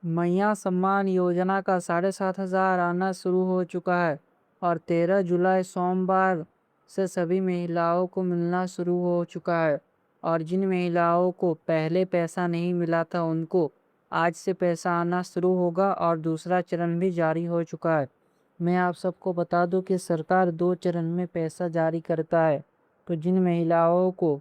मैया सम्मान योजना का 7,500 आना शुरू हो चुका है और 13 जुलाई सोमवार से सभी महिलाओं को मिलना शुरू हो चुका है। और जिन महिलाओं को पहले पैसा नहीं मिला था उनको आज से पैसा आना शुरू होगा और दूसरा चरण भी जारी हो चुका है। मैं आप सबको बता दूं कि सरकार 2 चरण में पैसा जारी करता है। तो जिन महिलाओं को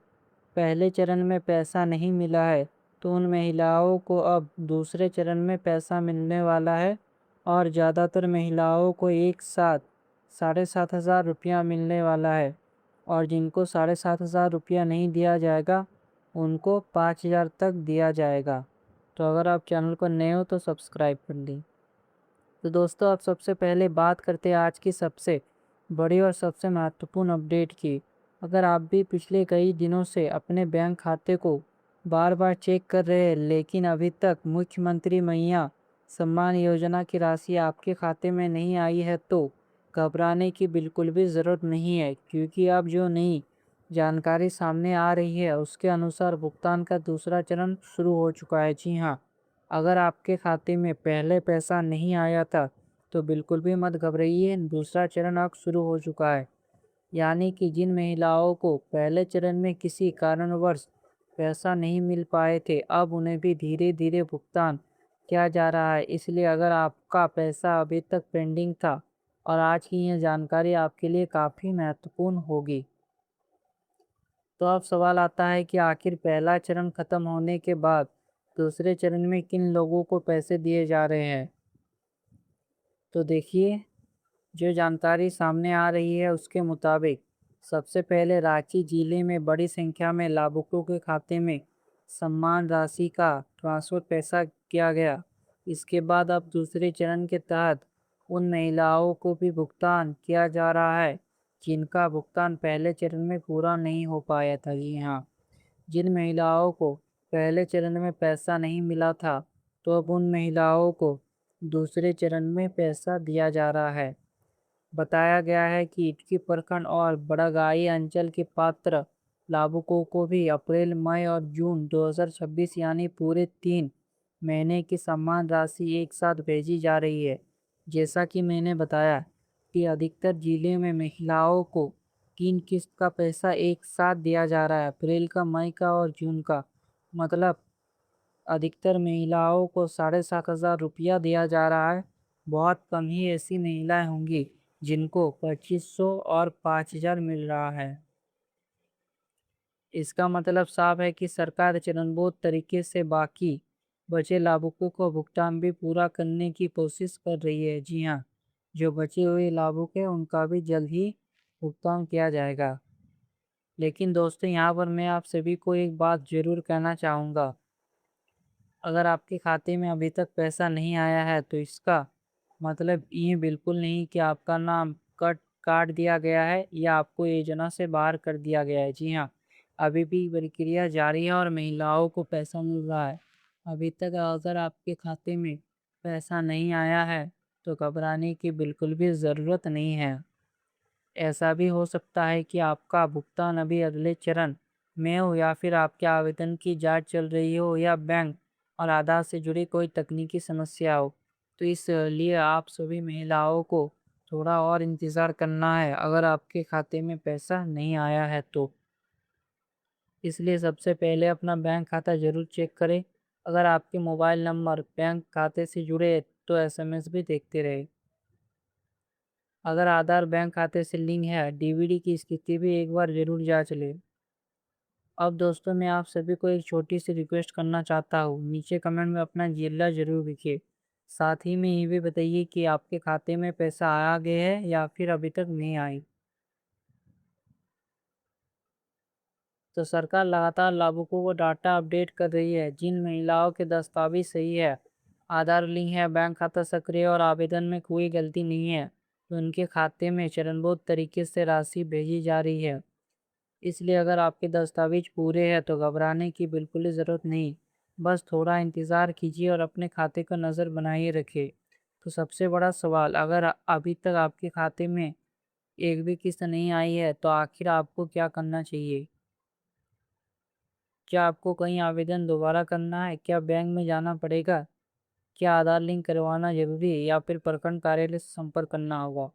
पहले चरण में पैसा नहीं मिला है तो उन महिलाओं को अब दूसरे चरण में पैसा मिलने वाला है और ज़्यादातर महिलाओं को एक साथ 7,500 रुपया मिलने वाला है। और जिनको 7,500 रुपया नहीं दिया जाएगा उनको 5,000 तक दिया जाएगा। तो अगर आप चैनल पर नए हो तो सब्सक्राइब कर लीजिए। तो दोस्तों, अब सबसे पहले बात करते हैं आज की सबसे बड़ी और सबसे महत्वपूर्ण अपडेट की। अगर आप भी पिछले कई दिनों से अपने बैंक खाते को बार बार चेक कर रहे हैं लेकिन अभी तक मुख्यमंत्री मैया सम्मान योजना की राशि आपके खाते में नहीं आई है तो घबराने की बिल्कुल भी ज़रूरत नहीं है, क्योंकि अब जो नई जानकारी सामने आ रही है उसके अनुसार भुगतान का दूसरा चरण शुरू हो चुका है। जी हाँ, अगर आपके खाते में पहले पैसा नहीं आया था तो बिल्कुल भी मत घबराइए, दूसरा चरण अब शुरू हो चुका है। यानी कि जिन महिलाओं को पहले चरण में किसी कारणवश पैसा नहीं मिल पाए थे अब उन्हें भी धीरे धीरे भुगतान किया जा रहा है। इसलिए अगर आपका पैसा अभी तक पेंडिंग था और आज की यह जानकारी आपके लिए काफ़ी महत्वपूर्ण होगी। तो अब सवाल आता है कि आखिर पहला चरण खत्म होने के बाद दूसरे चरण में किन लोगों को पैसे दिए जा रहे हैं। तो देखिए, जो जानकारी सामने आ रही है उसके मुताबिक सबसे पहले रांची जिले में बड़ी संख्या में लाभुकों के खाते में सम्मान राशि का ट्रांसफर पैसा किया गया। इसके बाद अब दूसरे चरण के तहत उन महिलाओं को भी भुगतान किया जा रहा है जिनका भुगतान पहले चरण में पूरा नहीं हो पाया था। जी हाँ, जिन महिलाओं को पहले चरण में पैसा नहीं मिला था तो अब उन महिलाओं को दूसरे चरण में पैसा दिया जा रहा है। बताया गया है कि इटकी प्रखंड और बड़गाई अंचल के पात्र लाभुकों को भी अप्रैल, मई और जून 2026 यानी पूरे 3 महीने की सम्मान राशि एक साथ भेजी जा रही है। जैसा कि मैंने बताया कि अधिकतर जिले में महिलाओं को 3 किस्त का पैसा एक साथ दिया जा रहा है, अप्रैल का, मई का और जून का। मतलब अधिकतर महिलाओं को 7,500 रुपया दिया जा रहा है। बहुत कम ही ऐसी महिलाएं होंगी जिनको 2,500 और 5,000 मिल रहा है। इसका मतलब साफ है कि सरकार चरणबद्ध तरीके से बाकी बचे लाभुकों को भुगतान भी पूरा करने की कोशिश कर रही है। जी हाँ, जो बचे हुए लाभुक हैं उनका भी जल्द ही भुगतान किया जाएगा। लेकिन दोस्तों, यहाँ पर मैं आप सभी को एक बात ज़रूर कहना चाहूँगा। अगर आपके खाते में अभी तक पैसा नहीं आया है तो इसका मतलब ये बिल्कुल नहीं कि आपका नाम कट काट दिया गया है या आपको योजना से बाहर कर दिया गया है। जी हाँ, अभी भी प्रक्रिया जारी है और महिलाओं को पैसा मिल रहा है। अभी तक अगर आपके खाते में पैसा नहीं आया है तो घबराने की बिल्कुल भी ज़रूरत नहीं है। ऐसा भी हो सकता है कि आपका भुगतान अभी अगले चरण में हो या फिर आपके आवेदन की जांच चल रही हो या बैंक और आधार से जुड़ी कोई तकनीकी समस्या हो। तो इसलिए आप सभी महिलाओं को थोड़ा और इंतज़ार करना है अगर आपके खाते में पैसा नहीं आया है तो। इसलिए सबसे पहले अपना बैंक खाता ज़रूर चेक करें। अगर आपके मोबाइल नंबर बैंक खाते से जुड़े तो एसएमएस भी देखते रहे। अगर आधार बैंक खाते से लिंक है, डीवीडी की स्थिति भी एक बार ज़रूर जांच लें। अब दोस्तों, मैं आप सभी को एक छोटी सी रिक्वेस्ट करना चाहता हूँ, नीचे कमेंट में अपना जिला ज़रूर लिखिए। साथ ही में ये भी बताइए कि आपके खाते में पैसा आ गया है या फिर अभी तक नहीं आई। तो सरकार लगातार लाभुकों को डाटा अपडेट कर रही है। जिन महिलाओं के दस्तावेज सही है, आधार लिंक है, बैंक खाता सक्रिय और आवेदन में कोई गलती नहीं है तो उनके खाते में चरणबद्ध तरीके से राशि भेजी जा रही है। इसलिए अगर आपके दस्तावेज पूरे हैं तो घबराने की बिल्कुल ही ज़रूरत नहीं। बस थोड़ा इंतज़ार कीजिए और अपने खाते का नज़र बनाए रखिए। तो सबसे बड़ा सवाल, अगर अभी तक आपके खाते में एक भी किस्त नहीं आई है तो आखिर आपको क्या करना चाहिए? क्या आपको कहीं आवेदन दोबारा करना है? क्या बैंक में जाना पड़ेगा? क्या आधार लिंक करवाना जरूरी है या फिर प्रखंड कार्यालय से संपर्क करना होगा?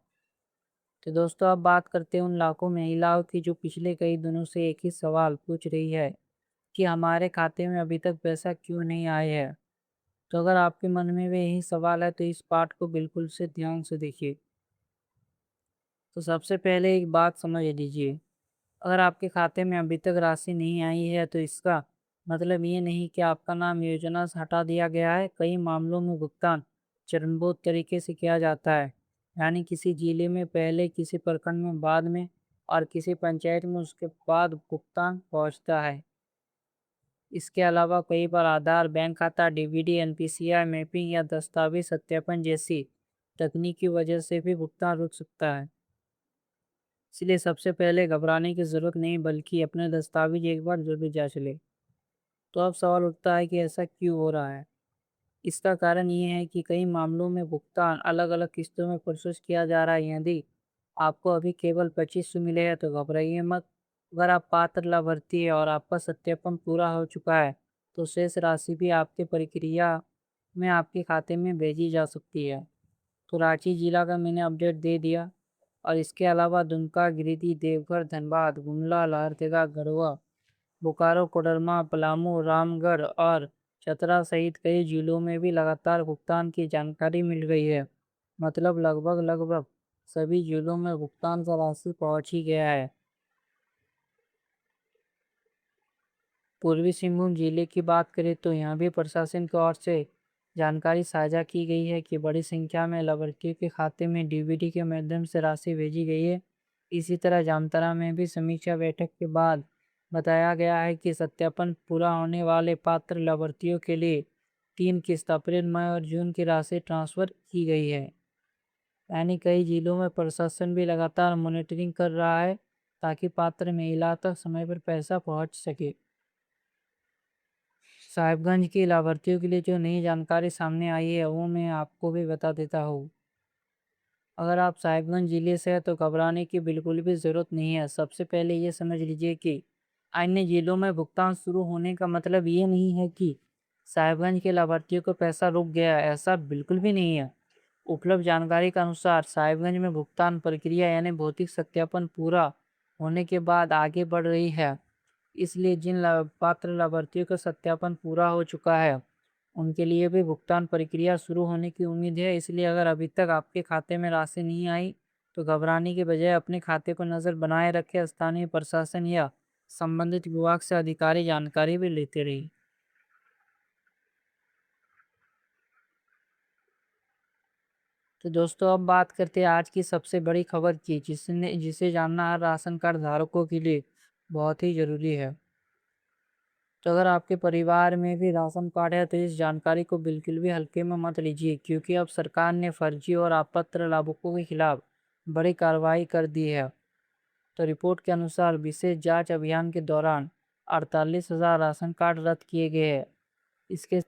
तो दोस्तों अब बात करते हैं उन लाखों महिलाओं की जो पिछले कई दिनों से एक ही सवाल पूछ रही है कि हमारे खाते में अभी तक पैसा क्यों नहीं आया है। तो अगर आपके मन में भी यही सवाल है तो इस पाठ को बिल्कुल से ध्यान से देखिए। तो सबसे पहले एक बात समझ लीजिए, अगर आपके खाते में अभी तक राशि नहीं आई है तो इसका मतलब ये नहीं कि आपका नाम योजना से हटा दिया गया है। कई मामलों में भुगतान चरणबद्ध तरीके से किया जाता है, यानी किसी जिले में पहले, किसी प्रखंड में बाद में और किसी पंचायत में उसके बाद भुगतान पहुंचता है। इसके अलावा कई बार आधार, बैंक खाता, डीवीडी, एनपीसीआई मैपिंग या दस्तावेज सत्यापन जैसी तकनीक की वजह से भी भुगतान रुक सकता है। इसलिए सबसे पहले घबराने की ज़रूरत नहीं, बल्कि अपने दस्तावेज एक बार जरूर जांच लें। तो अब सवाल उठता है कि ऐसा क्यों हो रहा है। इसका कारण ये है कि कई मामलों में भुगतान अलग अलग किस्तों में प्रोसेस किया जा रहा है। यदि आपको अभी केवल 2500 मिले हैं तो घबराइए मत। अगर आप पात्र लाभार्थी है और आपका सत्यापन पूरा हो चुका है तो शेष राशि भी आपकी प्रक्रिया में आपके खाते में भेजी जा सकती है। तो रांची जिला का मैंने अपडेट दे दिया, और इसके अलावा दुमका, गिरिडीह, देवघर, धनबाद, गुमला, लोहरदगा, गढ़वा, बोकारो, कोडरमा, पलामू, रामगढ़ और चतरा सहित कई जिलों में भी लगातार भुगतान की जानकारी मिल गई है। मतलब लगभग लगभग सभी जिलों में भुगतान का राशि पहुंच ही गया है। पूर्वी सिंहभूम जिले की बात करें तो यहाँ भी प्रशासन की ओर से जानकारी साझा की गई है कि बड़ी संख्या में लाभार्थियों के खाते में डीबीटी के माध्यम से राशि भेजी गई है। इसी तरह जामताड़ा में भी समीक्षा बैठक के बाद बताया गया है कि सत्यापन पूरा होने वाले पात्र लाभार्थियों के लिए 3 किस्त अप्रैल, मई और जून की राशि ट्रांसफर की गई है। यानी कई जिलों में प्रशासन भी लगातार मॉनिटरिंग कर रहा है ताकि पात्र महिला तक समय पर पैसा पहुंच सके। साहिबगंज के लाभार्थियों के लिए जो नई जानकारी सामने आई है वो मैं आपको भी बता देता हूँ। अगर आप साहिबगंज जिले से हैं तो घबराने की बिल्कुल भी ज़रूरत नहीं है। सबसे पहले ये समझ लीजिए कि अन्य जिलों में भुगतान शुरू होने का मतलब ये नहीं है कि साहिबगंज के लाभार्थियों को पैसा रुक गया है, ऐसा बिल्कुल भी नहीं है। उपलब्ध जानकारी के अनुसार साहिबगंज में भुगतान प्रक्रिया यानी भौतिक सत्यापन पूरा होने के बाद आगे बढ़ रही है। इसलिए जिन पात्र लाभार्थियों का सत्यापन पूरा हो चुका है उनके लिए भी भुगतान प्रक्रिया शुरू होने की उम्मीद है। इसलिए अगर अभी तक आपके खाते में राशि नहीं आई तो घबराने के बजाय अपने खाते को नज़र बनाए रखें। स्थानीय प्रशासन या संबंधित विभाग से अधिकारी जानकारी भी लेते रहिए। तो दोस्तों अब बात करते हैं आज की सबसे बड़ी खबर की, जिसे जानना हर राशन कार्ड धारकों के लिए बहुत ही ज़रूरी है। तो अगर आपके परिवार में भी राशन कार्ड है तो इस जानकारी को बिल्कुल भी हल्के में मत लीजिए, क्योंकि अब सरकार ने फर्जी और अपात्र लाभुकों के खिलाफ बड़ी कार्रवाई कर दी है। तो रिपोर्ट के अनुसार विशेष जांच अभियान के दौरान 48,000 राशन कार्ड रद्द किए गए हैं। इसके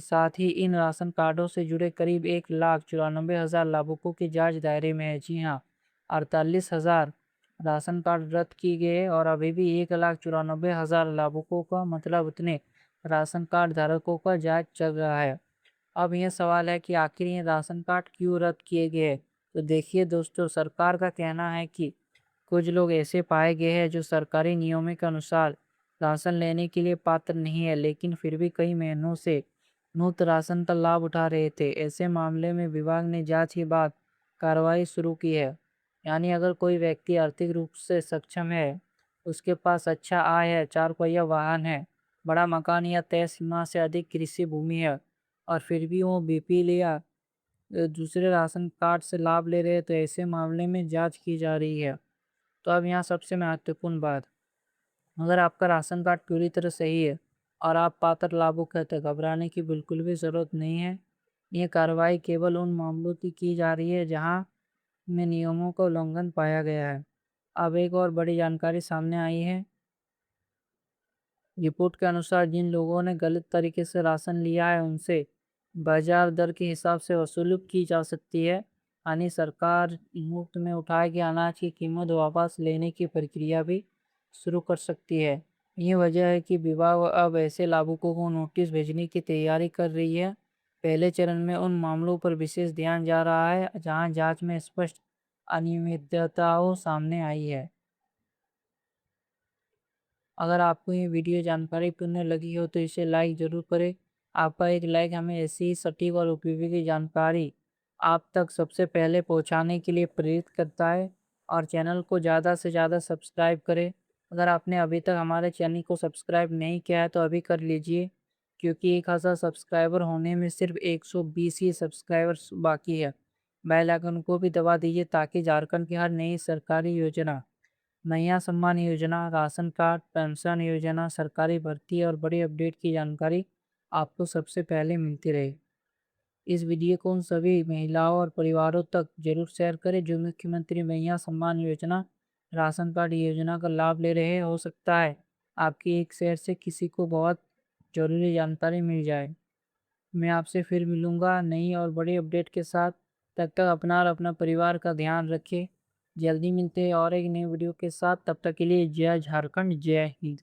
साथ ही इन राशन कार्डों से जुड़े करीब 1,94,000 लाभुकों की जांच दायरे में है। जी हाँ, 48,000 राशन कार्ड रद्द किए गए और अभी भी 1,94,000 लाभुकों का, मतलब उतने राशन कार्ड धारकों का जांच चल रहा है। अब यह सवाल है कि आखिर ये राशन कार्ड क्यों रद्द किए गए। तो देखिए दोस्तों, सरकार का कहना है कि कुछ लोग ऐसे पाए गए हैं जो सरकारी नियमों के अनुसार राशन लेने के लिए पात्र नहीं है, लेकिन फिर भी कई महीनों से मुफ्त राशन का लाभ उठा रहे थे। ऐसे मामले में विभाग ने जांच के बाद कार्रवाई शुरू की है। यानी अगर कोई व्यक्ति आर्थिक रूप से सक्षम है, उसके पास अच्छा आय है, 4 पहिया वाहन है, बड़ा मकान या तय सीमा से अधिक कृषि भूमि है और फिर भी वो बीपीएल या दूसरे राशन कार्ड से लाभ ले रहे हैं, तो ऐसे मामले में जांच की जा रही है। तो अब यहाँ सबसे महत्वपूर्ण बात, अगर आपका राशन कार्ड पूरी तरह सही है और आप पात्र लाभुक हैं तो घबराने की बिल्कुल भी ज़रूरत नहीं है। ये कार्रवाई केवल उन मामलों की जा रही है जहां में नियमों का उल्लंघन पाया गया है। अब एक और बड़ी जानकारी सामने आई है। रिपोर्ट के अनुसार जिन लोगों ने गलत तरीके से राशन लिया है उनसे बाजार दर के हिसाब से वसूली की जा सकती है। यानी सरकार मुफ्त में उठाए गए अनाज की कीमत वापस लेने की प्रक्रिया भी शुरू कर सकती है। ये वजह है कि विभाग अब ऐसे लाभुकों को नोटिस भेजने की तैयारी कर रही है पहले चरण में उन मामलों पर विशेष ध्यान जा रहा है जहां जांच में स्पष्ट अनियमितताओं सामने आई है। अगर आपको ये वीडियो जानकारीपूर्ण लगी हो तो इसे लाइक ज़रूर करें। आपका एक लाइक हमें ऐसी ही सटीक और उपयोगी जानकारी आप तक सबसे पहले पहुंचाने के लिए प्रेरित करता है। और चैनल को ज़्यादा से ज़्यादा सब्सक्राइब करें। अगर आपने अभी तक हमारे चैनल को सब्सक्राइब नहीं किया है तो अभी कर लीजिए, क्योंकि 1000 सब्सक्राइबर होने में सिर्फ 120 ही सब्सक्राइबर्स बाकी है। बेल आइकन को भी दबा दीजिए ताकि झारखंड की हर नई सरकारी योजना, नया Samman Yojana, ration card, pension योजना, सरकारी भर्ती और बड़ी अपडेट की जानकारी आपको सबसे पहले मिलती रहे। इस वीडियो को उन सभी महिलाओं और परिवारों तक जरूर शेयर करें जो मुख्यमंत्री महिला सम्मान योजना, राशन कार्ड योजना का लाभ ले रहे हैं। हो सकता है आपकी एक शेयर से किसी को बहुत जरूरी जानकारी मिल जाए। मैं आपसे फिर मिलूंगा नई और बड़ी अपडेट के साथ। तब तक अपना और अपना परिवार का ध्यान रखें। जल्दी मिलते हैं और एक नई वीडियो के साथ। तब तक के लिए जय झारखंड, जय हिंद।